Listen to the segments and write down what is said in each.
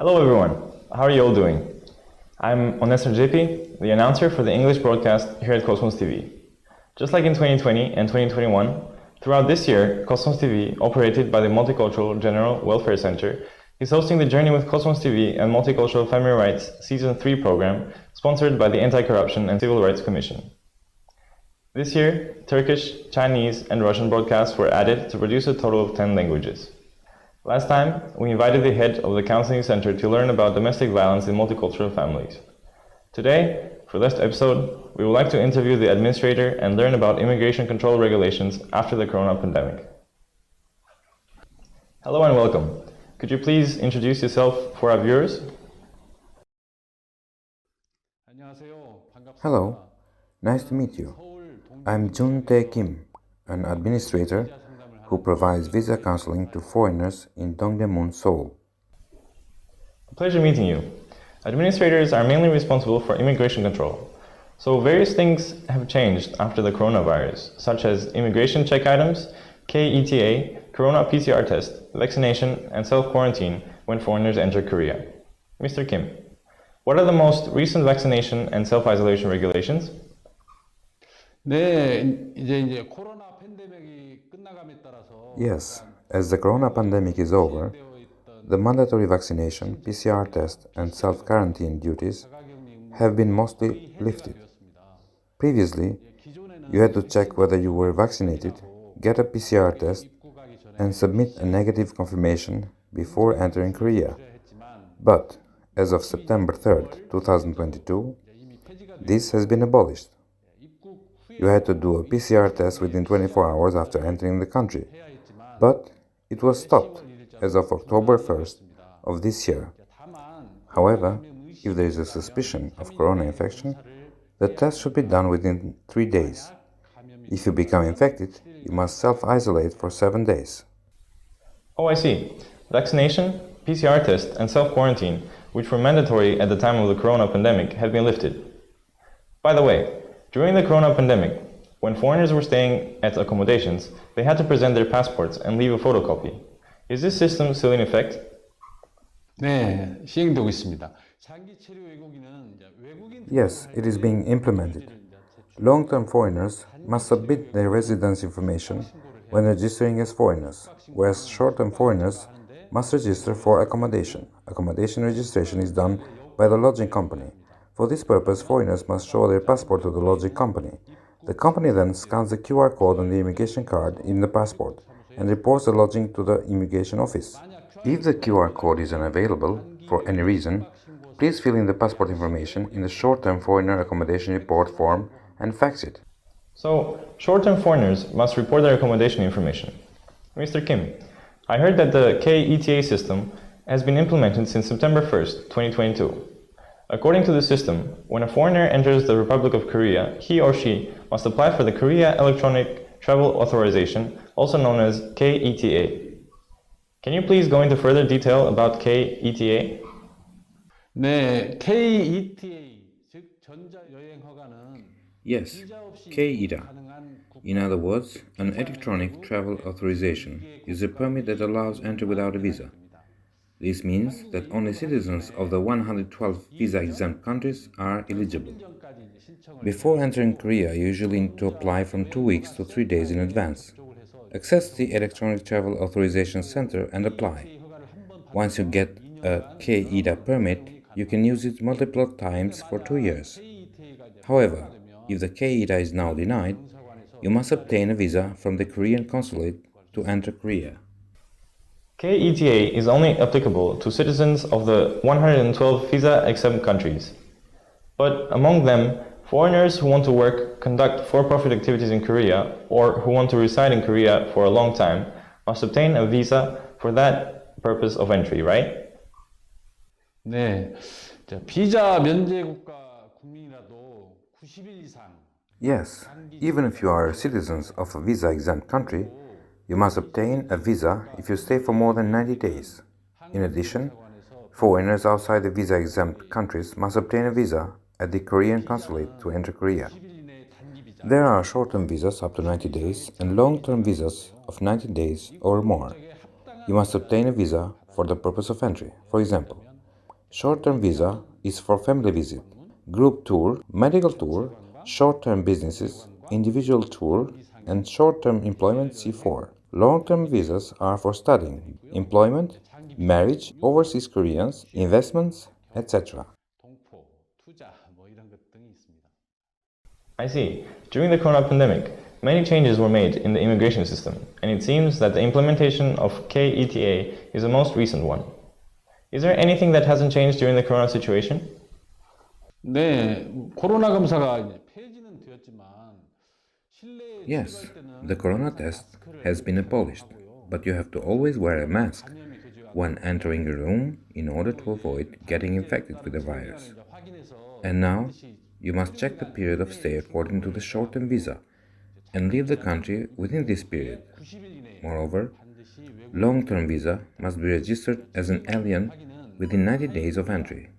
Hello everyone, how are you all doing? I'm Onesar JP, the announcer for the English broadcast here at Cosmos TV. Just like in 2020 and 2021, throughout this year, Cosmos TV, operated by the Multicultural General Welfare Center, is hosting the Journey with Cosmos TV and Multicultural Family Rights Season 3 program, sponsored by the Anti-Corruption and Civil Rights Commission. This year, Turkish, Chinese, and Russian broadcasts were added to produce a total of 10 languages. Last time, we invited the head of the counseling center to learn about domestic violence in multicultural families. Today, for this episode, we would like to interview the administrator and learn about immigration control regulations after the corona pandemic. Hello and welcome. Could you please introduce yourself for our viewers? Hello, nice to meet you. I'm Jun Tae Kim, an administrator who provides visa counseling to foreigners in Dongdaemun, Seoul. A pleasure meeting you. Administrators are mainly responsible for immigration control. So various things have changed after the coronavirus, such as immigration check items, K-ETA, corona PCR test, vaccination, and self-quarantine when foreigners enter Korea. Mr. Kim, what are the most recent vaccination and self-isolation regulations? Yes, as the corona pandemic is over, the mandatory vaccination, PCR test, and self-quarantine duties have been mostly lifted. Previously, you had to check whether you were vaccinated, get a PCR test, and submit a negative confirmation before entering Korea. But as of September 3rd, 2022, this has been abolished. You had to do a PCR test within 24 hours after entering the country, but it was stopped as of October 1st of this year. However, if there is a suspicion of corona infection, the test should be done within 3 days. If you become infected, you must self-isolate for 7 days. Oh, I see. Vaccination, PCR test, and self-quarantine, which were mandatory at the time of the corona pandemic, have been lifted. By the way, during the corona pandemic, when foreigners were staying at accommodations, they had to present their passports and leave a photocopy. Is this system still in effect? Yes, it is being implemented. Long-term foreigners must submit their residence information when registering as foreigners, whereas short-term foreigners must register for accommodation. Accommodation registration is done by the lodging company. For this purpose, foreigners must show their passport to the lodging company. The company then scans the QR code on the immigration card in the passport and reports the lodging to the immigration office. If the QR code is unavailable for any reason, please fill in the passport information in the short-term foreigner accommodation report form and fax it. So, short-term foreigners must report their accommodation information. Mr. Kim, I heard that the K-ETA system has been implemented since September 1st, 2022. According to the system, when a foreigner enters the Republic of Korea, he or she must apply for the Korea Electronic Travel Authorization, also known as K-ETA. Can you please go into further detail about K-ETA? Yes, K-ETA. In other words, an electronic travel authorization is a permit that allows entry without a visa. This means that only citizens of the 112 visa-exempt countries are eligible. Before entering Korea, you usually need to apply from 2 weeks to 3 days in advance. Access the Electronic Travel Authorization Center and apply. Once you get a K-ETA permit, you can use it multiple times for 2 years. However, if the K-ETA is now denied, you must obtain a visa from the Korean consulate to enter Korea. K-ETA is only applicable to citizens of the 112 visa-exempt countries. But among them, foreigners who want to work, conduct for-profit activities in Korea, or who want to reside in Korea for a long time, must obtain a visa for that purpose of entry, right? Yes, even if you are citizens of a visa-exempt country, you must obtain a visa if you stay for more than 90 days. In addition, foreigners outside the visa-exempt countries must obtain a visa at the Korean consulate to enter Korea. There are short-term visas up to 90 days and long-term visas of 90 days or more. You must obtain a visa for the purpose of entry. For example, Short-term visa is for family visit. Group tour, medical tour, short-term businesses, individual tour, and short-term employment C4. Long-term visas are for studying, employment, marriage, overseas Koreans, investments, etc. I see. During the corona pandemic, many changes were made in the immigration system, and it seems that the implementation of K-ETA is the most recent one. Is there anything that hasn't changed during the corona situation? 네, 코로나 검사가 이제 폐지는 되었지만 실내에 Yes, 들어갈 때는 the corona test has been abolished, but you have to always wear a mask when entering a room in order to avoid getting infected with the virus. And now, you must check the period of stay according to the short-term visa and leave the country within this period. Moreover, long-term visa must be registered as an alien within 90 days of entry.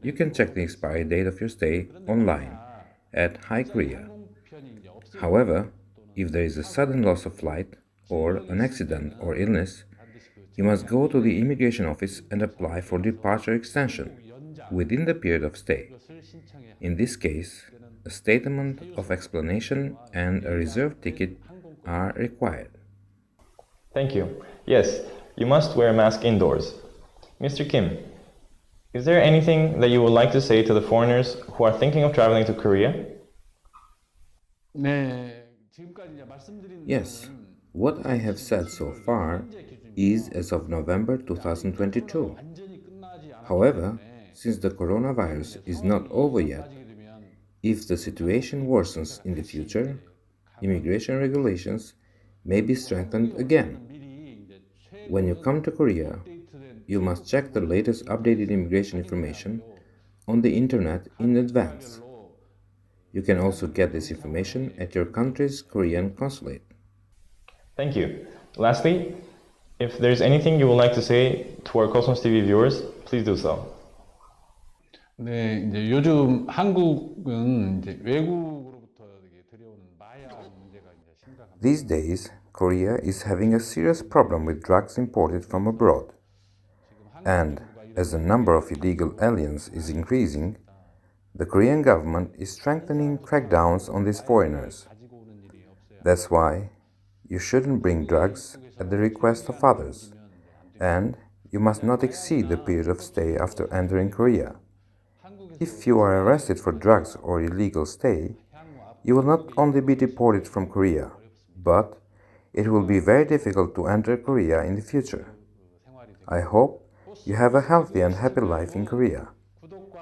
You can check the expiry date of your stay online at Hi Korea. However, if there is a sudden loss of flight or an accident or illness, you must go to the immigration office and apply for departure extension within the period of stay. In this case, a statement of explanation and a reserved ticket are required. Thank you. Yes, you must wear a mask indoors. Mr. Kim, is there anything that you would like to say to the foreigners who are thinking of traveling to Korea? 네, 지금까지 이제 말씀드린 Yes, what I have said so far is as of November 2022. However, since the coronavirus is not over yet, if the situation worsens in the future, immigration regulations may be strengthened again. When you come to Korea, you must check the latest updated immigration information on the internet in advance. You can also get this information at your country's Korean consulate. Thank you. Lastly, if there's anything you would like to say to our Cosmos TV viewers, please do so. 네, 이제 요즘 한국은 이제 외국으로부터 들여오는 마약 문제가 이제 심각합니다. These days, Korea is having a serious problem with drugs imported from abroad. And as the number of illegal aliens is increasing, the Korean government is strengthening crackdowns on these foreigners. That's why you shouldn't bring drugs at the request of others, and you must not exceed the period of stay after entering Korea. If you are arrested for drugs or illegal stay, you will not only be deported from Korea, but it will be very difficult to enter Korea in the future. I hope you have a healthy and happy life in Korea.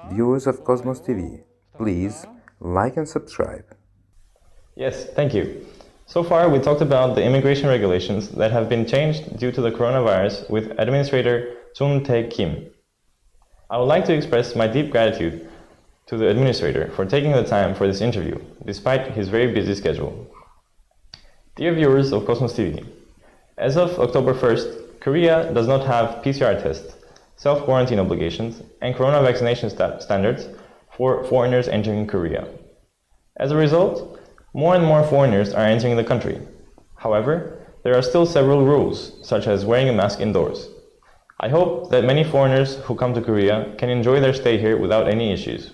Viewers of Cosmos TV, please like and subscribe. Yes, thank you. So far, we talked about the immigration regulations that have been changed due to the coronavirus with Administrator Tae Kim. I would like to express my deep gratitude to the administrator for taking the time for this interview, despite his very busy schedule. Dear viewers of Cosmos TV, as of October 1st, Korea does not have PCR tests, self-quarantine obligations, and corona vaccination standards for foreigners entering Korea. As a result, more and more foreigners are entering the country. However, there are still several rules, such as wearing a mask indoors. I hope that many foreigners who come to Korea can enjoy their stay here without any issues.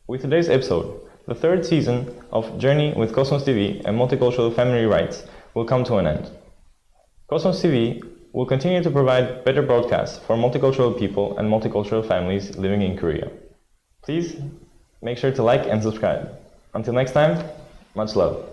With today's episode, the third season of Journey with Cosmos TV and Multicultural Family Rights will come to an end. Cosmos TV will continue to provide better broadcasts for multicultural people and multicultural families living in Korea. Please make sure to like and subscribe. Until next time, much love.